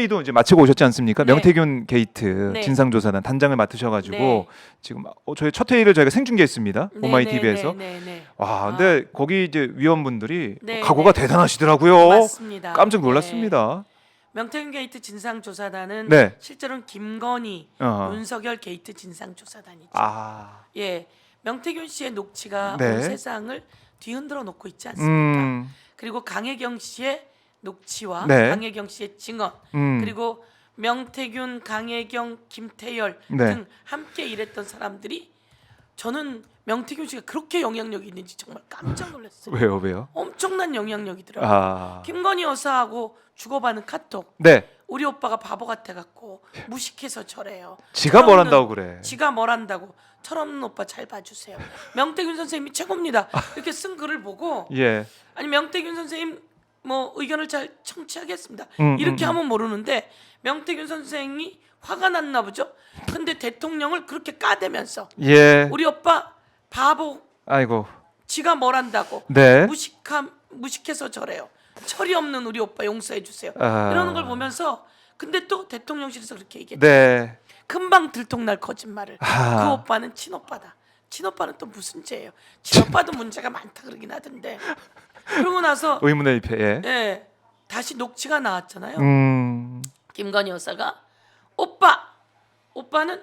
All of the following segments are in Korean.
도 이제 마치고 오셨지 않습니까? 네. 명태균 게이트 네. 진상조사단 단장을 맡으셔가지고 네. 지금 저희 첫 회의를 저희가 생중계했습니다. 오마이 TV에서. 네. 와, 근데 거기 이제 위원분들이 네, 각오가 네. 대단하시더라고요. 맞습니다. 깜짝 네. 놀랐습니다. 명태균 게이트 진상조사단은 네. 실제로는 김건희, 어허. 윤석열 게이트 진상조사단이죠. 아, 예, 명태균 씨의 녹취가 네. 온 세상을 뒤흔들어 놓고 있지 않습니까? 음, 그리고 강혜경 씨의 녹취와 네. 강혜경 씨의 증언, 그리고 명태균, 강혜경, 김태열 네. 등 함께 일했던 사람들이 저는 명태균 씨가 그렇게 영향력이 있는지 정말 깜짝 놀랐어요. 왜요? 엄청난 영향력이더라고요. 아, 김건희 여사하고 주고받은 카톡. 네. 우리 오빠가 바보 같아 갖고 무식해서 저래요. 지가 뭘 철없는- 한다고 그래. 지가 뭘 한다고. 철없는 오빠 잘 봐주세요. 명태균 선생님이 최고입니다. 이렇게 쓴 글을 보고 예. 아니 명태균 선생님 뭐 의견을 잘 청취하겠습니다. 이렇게 하면 모르는데 명태균 선생이 화가 났나 보죠. 근데 대통령을 그렇게 까대면서 예. 우리 오빠 바보 아이고. 지가 뭘 한다고 네. 무식해서 저래요. 철이 없는 우리 오빠 용서해 주세요. 아. 이러는 걸 보면서 근데 또 대통령실에서 그렇게 얘기했죠. 네. 금방 들통날 거짓말을. 아. 그 오빠는 친오빠다. 친오빠는 또 무슨 죄예요? 친오빠도 문제가 많다 그러긴 하던데. 그러고 나서 의문의 일패. 예. 예, 다시 녹취가 나왔잖아요. 김건희 여사가 오빠는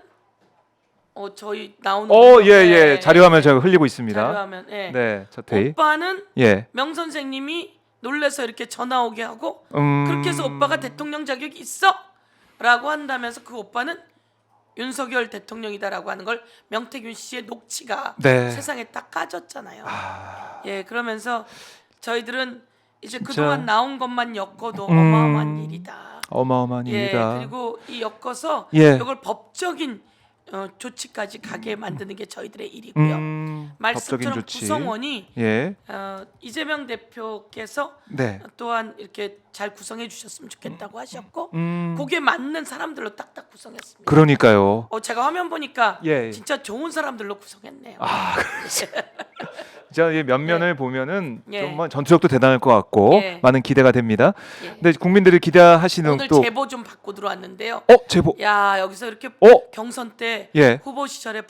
저희 나오는 예. 자료화면 제가 흘리고 있습니다. 자료화면 예. 네, 첫 회의. 오빠는 예. 명 선생님이 놀래서 이렇게 전화 오게 하고 음. 그렇게 해서 오빠가 대통령 자격이 있어라고 한다면서 그 오빠는 윤석열 대통령이다라고 하는 걸 명태균 씨의 녹취가 네. 세상에 딱 까졌잖아요. 아. 예, 그러면서 저희들은 이제 진짜. 그동안 나온 것만 엮어도 어마어마한 일이다. 어마어마한 예, 일이다. 그리고 이 엮어서 예. 이걸 법적인 조치까지 가게 만드는 게 저희들의 일이고요. 법적인 말씀처럼 조치. 구성원이 예. 이재명 대표께서 네. 또한 이렇게 잘 구성해 주셨으면 좋겠다고 하셨고 음. 거기에 맞는 사람들로 딱딱 구성했습니다. 그러니까요. 제가 화면 보니까 예. 진짜 좋은 사람들로 구성했네요. 진짜 이 면면을 보면은 예. 정말 전투력도 대단할 것 같고 예. 많은 기대가 됩니다. 예. 근데 국민들이 기대하시는 오늘 또 제보 좀 받고 들어왔는데요. 제보. 야, 여기서 이렇게 어? 경선 때 예. 후보 시절에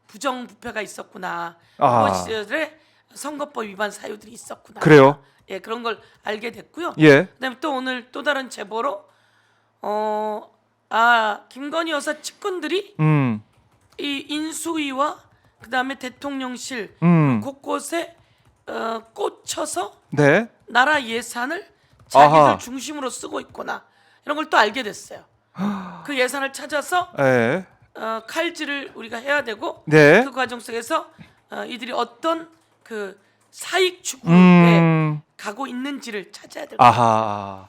부정부패가 있었구나. 아. 후보 시절에 선거법 위반 사유들이 있었구나. 그래요? 예, 그런 걸 알게 됐고요. 예. 그다음에 또 오늘 또 다른 제보로 김건희 여사 측근들이 이 인수위와 그다음에 대통령실 곳곳에 꽂혀서 네. 나라 예산을 자기들 아하. 중심으로 쓰고 있구나 이런 걸 또 알게 됐어요. 그 예산을 찾아서 예. 칼질을 우리가 해야 되고 네. 그 과정 속에서 이들이 어떤 그 사익 추구에 가고 있는지를 찾아야 될 거예요. 아하.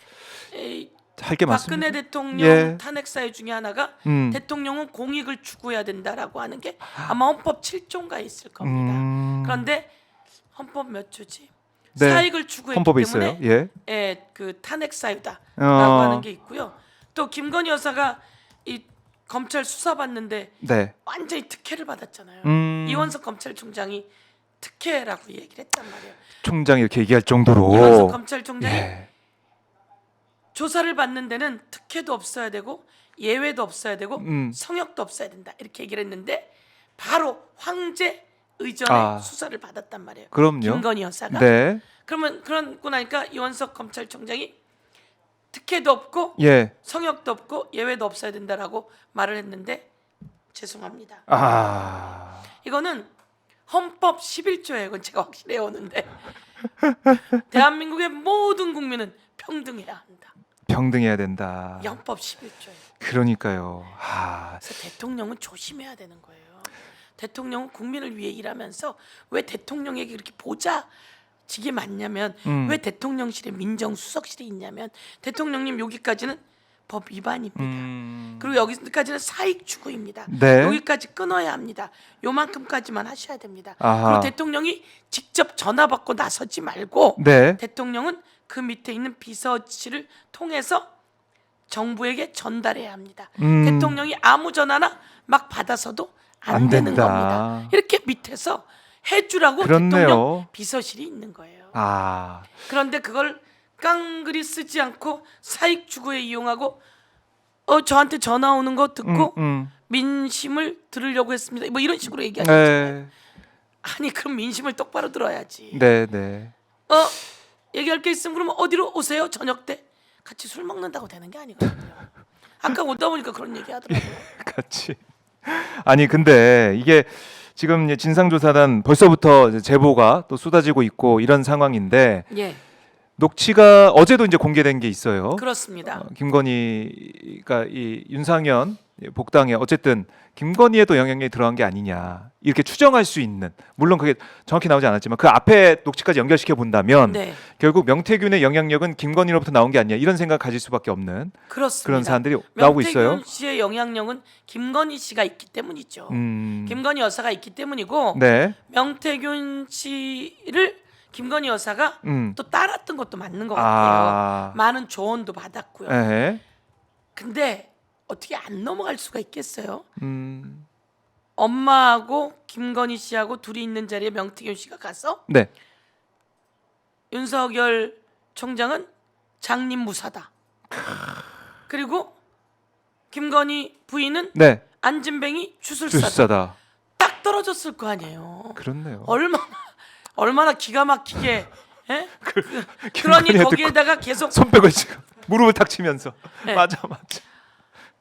할 게 많습니다. 박근혜 대통령 예. 탄핵 사유 중에 하나가 대통령은 공익을 추구해야 된다라고 하는 게 아마 헌법 7조인가에 있을 겁니다. 그런데 헌법 몇 조지? 네. 사익을 추구했기 헌법에 때문에 있어요. 예. 그 탄핵 사유다라고 하는 게 있고요. 또 김건희 여사가 이 검찰 수사 받는데 네. 완전히 특혜를 받았잖아요. 이원석 검찰총장이 특혜라고 얘기를 했단 말이에요. 총장이 이렇게 얘기할 정도로. 이원석 검찰총장이 예. 조사를 받는 데는 특혜도 없어야 되고 예외도 없어야 되고 성역도 없어야 된다 이렇게 얘기를 했는데 바로 황제 의전의 수사를 받았단 말이에요. 그럼요. 김건희 여사가. 네. 그러면 그러고 나니까 이원석 검찰총장이 특혜도 없고 예. 성역도 없고 예외도 없어야 된다라고 말을 했는데 죄송합니다. 이거는 헌법 11조에 이건 제가 확실히 해오는데 대한민국의 모든 국민은 평등해야 한다. 평등해야 된다. 이 헌법 11조에. 그러니까요. 그래서 대통령은 조심해야 되는 거예요. 대통령은 국민을 위해 일하면서 왜 대통령에게 그렇게 보좌직이 많냐면 왜 대통령실에 민정수석실이 있냐면 대통령님 여기까지는 법 위반입니다. 그리고 여기까지는 사익 추구입니다. 네. 여기까지 끊어야 합니다. 요만큼까지만 하셔야 됩니다. 아하. 그리고 대통령이 직접 전화 받고 나서지 말고 네. 대통령은 그 밑에 있는 비서실을 통해서 정부에게 전달해야 합니다. 대통령이 아무 전화나 막 받아서도 안 되는 된다. 겁니다. 이렇게 밑에서 해주라고 그렇네요. 대통령 비서실이 있는 거예요. 아. 그런데 그걸 깡그리 쓰지 않고 사익 추구에 이용하고 저한테 전화 오는 거 듣고 민심을 들으려고 했습니다. 뭐 이런 식으로 얘기하잖아요. 네. 아니 그럼 민심을 똑바로 들어야지. 네, 네. 얘기할 게 있으면 그러면 어디로 오세요? 저녁 때 같이 술 먹는다고 되는 게 아니거든요. 아까 오다 보니까 그런 얘기 하더라고요. 같이. 아니 근데 이게 지금 이제 진상조사단 벌써부터 이제 제보가 또 쏟아지고 있고 이런 상황인데 예, 녹취가 어제도 이제 공개된 게 있어요. 그렇습니다. 김건희가 이 윤상현 복당에 어쨌든 김건희에도 영향력이 들어간 게 아니냐 이렇게 추정할 수 있는, 물론 그게 정확히 나오지 않았지만 그 앞에 녹취까지 연결시켜 본다면 네, 결국 명태균의 영향력은 김건희로부터 나온 게 아니냐 이런 생각 가질 수밖에 없는 그렇습니다. 그런 사안들이 나오고 있어요. 명태균 씨의 영향력은 김건희 씨가 있기 때문이죠. 김건희 여사가 있기 때문이고 네. 명태균 씨를 김건희 여사가 또 따랐던 것도 맞는 것 같아요. 많은 조언도 받았고요. 네. 근데 어떻게 안 넘어갈 수가 있겠어요? 엄마하고 김건희 씨하고 둘이 있는 자리에 명태균 씨가 가서 네. 윤석열 총장은 장님무사다. 그리고 김건희 부인은 네. 안진뱅이 주술사다. 주사다. 딱 떨어졌을 거 아니에요. 그렇네요. 얼마나 기가 막히게. 예? 그러니 김건희한테 거기에다가 계속 손뼉을 지금 무릎을 탁 치면서 네. 맞아.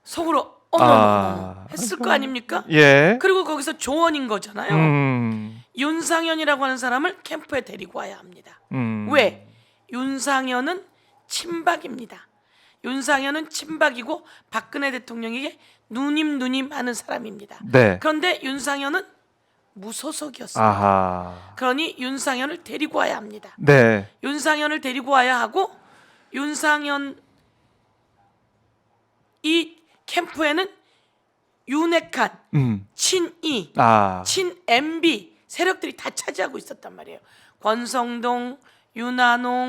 속으로 어머 했을 거 아닙니까? 예. 그리고 거기서 조언인 거잖아요. 윤상현이라고 하는 사람을 캠프에 데리고 와야 합니다. 왜? 윤상현은 친박입니다. 윤상현은 친박이고 박근혜 대통령에게 누님 하는 사람입니다. 네. 그런데 윤상현은 무소속이었습니다. 아하. 그러니 윤상현을 데리고 와야 합니다. 네. 윤상현을 데리고 와야 하고, 윤상현 이 캠프에는 윤핵관, 친이, 친MB 세력들이 다 차지하고 있었단 말이에요. 권성동, 윤한홍,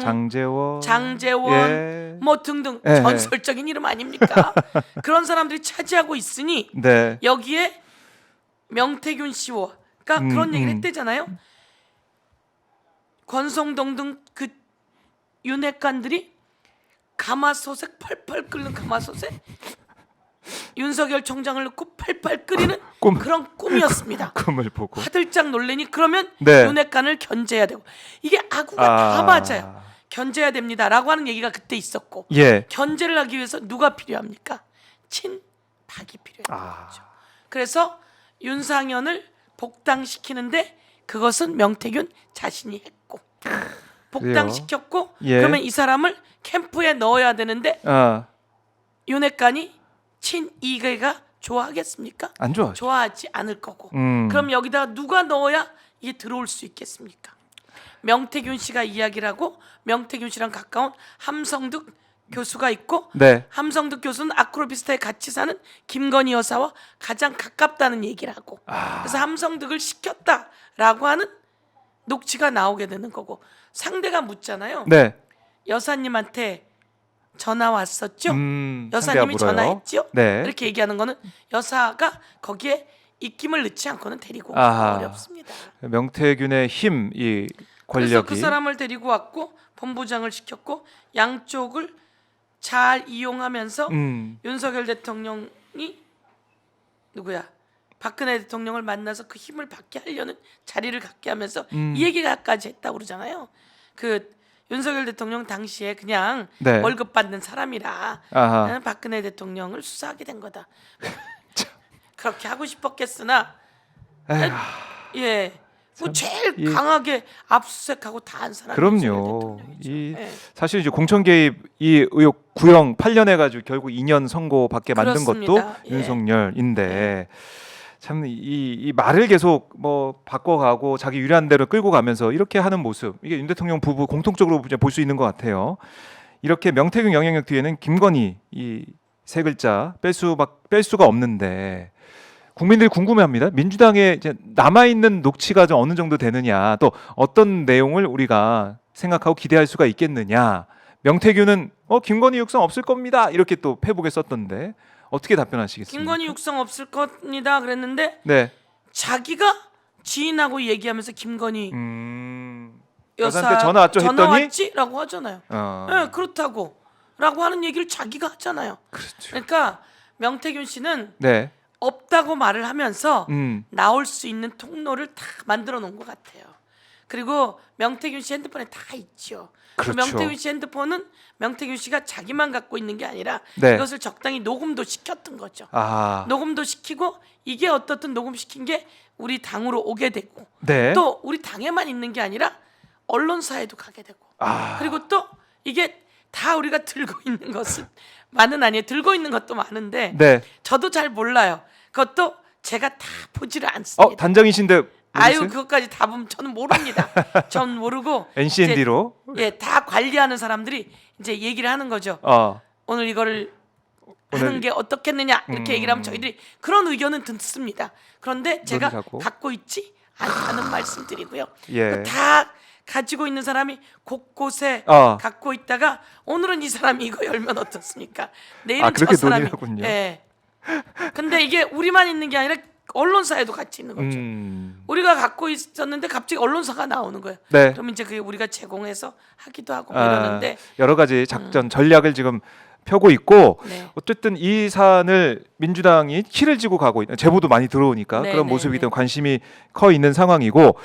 장제원, 예. 뭐 등등 예. 전설적인 이름 아닙니까? 그런 사람들이 차지하고 있으니 네. 여기에 명태균 씨와 그런 얘기를 했대잖아요. 권성동 등 그 윤핵관들이 가마솥에 펄펄 끓는 가마솥에 윤석열 총장을 넣고 펄펄 끓이는 그런 꿈이었습니다. 꿈을 보고 화들짝 놀래니 그러면 네. 윤핵관을 견제해야 되고, 이게 아구가 다 맞아요. 견제해야 됩니다라고 하는 얘기가 그때 있었고, 예. 견제를 하기 위해서 누가 필요합니까? 친박이 필요해요. 그래서 윤상현을 복당시키는데 그것은 명태균 자신이 했고, 복당시켰고, 예. 그러면 이 사람을 캠프에 넣어야 되는데 윤핵관이 친이계가 좋아하겠습니까? 안 좋아. 좋아하지 않을 거고. 그럼 여기다가 누가 넣어야 이게 들어올 수 있겠습니까? 명태균 씨가 이야기를 하고, 명태균 씨랑 가까운 함성득 교수가 있고, 네. 함성득 교수는 아크로비스타에 같이 사는 김건희 여사와 가장 가깝다는 얘기를 하고, 그래서 함성득을 시켰다라고 하는 녹취가 나오게 되는 거고, 상대가 묻잖아요. 네. 여사님한테 전화 왔었죠? 상대가 여사님이 물어요. 전화했죠? 네. 이렇게 얘기하는 거는 여사가 거기에 입김을 넣지 않고는 데리고 오기 어렵습니다. 명태균의 힘, 이 권력이. 그래서 그 사람을 데리고 왔고 본부장을 시켰고, 양쪽을 잘 이용하면서 윤석열 대통령이 누구야? 박근혜 대통령을 만나서 그 힘을 받게 하려는 자리를 갖게 하면서 이 얘기가까지 했다고 그러잖아요. 그 윤석열 대통령 당시에 그냥 네. 월급 받는 사람이라 아하. 박근혜 대통령을 수사하게 된 거다. 그렇게 하고 싶었겠으나 예, 뭐 제일 강하게 압수수색하고 다 한 사람이 그럼요. 사실 이제 공천 개입 이 의혹 구형 8년 해가지고 결국 2년 선고받게 만든 그렇습니다. 것도 예. 윤석열인데 참 이 말을 계속 뭐 바꿔가고 자기 유리한 대로 끌고 가면서 이렇게 하는 모습, 이게 윤 대통령 부부 공통적으로 볼 수 있는 것 같아요. 이렇게 명태균 영향력 뒤에는 김건희 이 세 글자 뺄 수가 없는데, 국민들이 궁금해합니다. 민주당에 이제 남아 있는 녹취가 좀 어느 정도 되느냐, 또 어떤 내용을 우리가 생각하고 기대할 수가 있겠느냐. 명태균은 김건희 육성 없을 겁니다. 이렇게 또 페북에 썼던데 어떻게 답변하시겠습니까? 김건희 육성 없을 겁니다 그랬는데 네. 자기가 지인하고 얘기하면서 김건희 여사한테 전화 왔죠 전화 했더니 왔지라고 하잖아요. 어. 네, 그렇다고라고 하는 얘기를 자기가 하잖아요. 그렇죠. 그러니까 명태균 씨는 네. 없다고 말을 하면서 음. 나올 수 있는 통로를 다 만들어 놓은 것 같아요. 그리고 명태균 씨 핸드폰에 다 있죠. 그 그렇죠. 명태균 씨 핸드폰은 명태균 씨가 자기만 갖고 있는 게 아니라 네. 이것을 적당히 녹음도 시켰던 거죠. 아. 녹음도 시키고 이게 어떻든 녹음시킨 게 우리 당으로 오게 되고 네. 또 우리 당에만 있는 게 아니라 언론사에도 가게 되고 아. 그리고 또 이게 다 우리가 들고 있는 것은 많은 아니에요. 들고 있는 것도 많은데 네. 저도 잘 몰라요. 그것도 제가 다 보지를 않습니다. 단장이신데 아유 모르세요? 그것까지 다 보면 저는 모릅니다. 전 모르고 NCND로 예, 다 관리하는 사람들이 이제 얘기를 하는 거죠. 오늘 이거를 하는 오늘- 게 어떻겠느냐 이렇게 얘기를 하면 저희들이 그런 의견은 듣습니다. 그런데 제가 논의하고. 갖고 있지 않다는 말씀드리고요. 예. 다 가지고 있는 사람이 곳곳에 갖고 있다가 오늘은 이 사람이 이거 열면 어떻습니까? 내일은 그렇게 저 사람이. 논의하군요. 예. 근데 이게 우리만 있는 게 아니라 언론사에도 같이 있는 거죠. 우리가 갖고 있었는데 갑자기 언론사가 나오는 거예요. 네. 그럼 이제 그게 우리가 제공해서 하기도 하고 뭐 이러는데 여러 가지 작전 전략을 지금 펴고 있고 네. 어쨌든 이 사안을 민주당이 키를 쥐고 가고 있는 제보도 많이 들어오니까 네, 그런 네, 모습이기 네. 때문에 관심이 커 있는 상황이고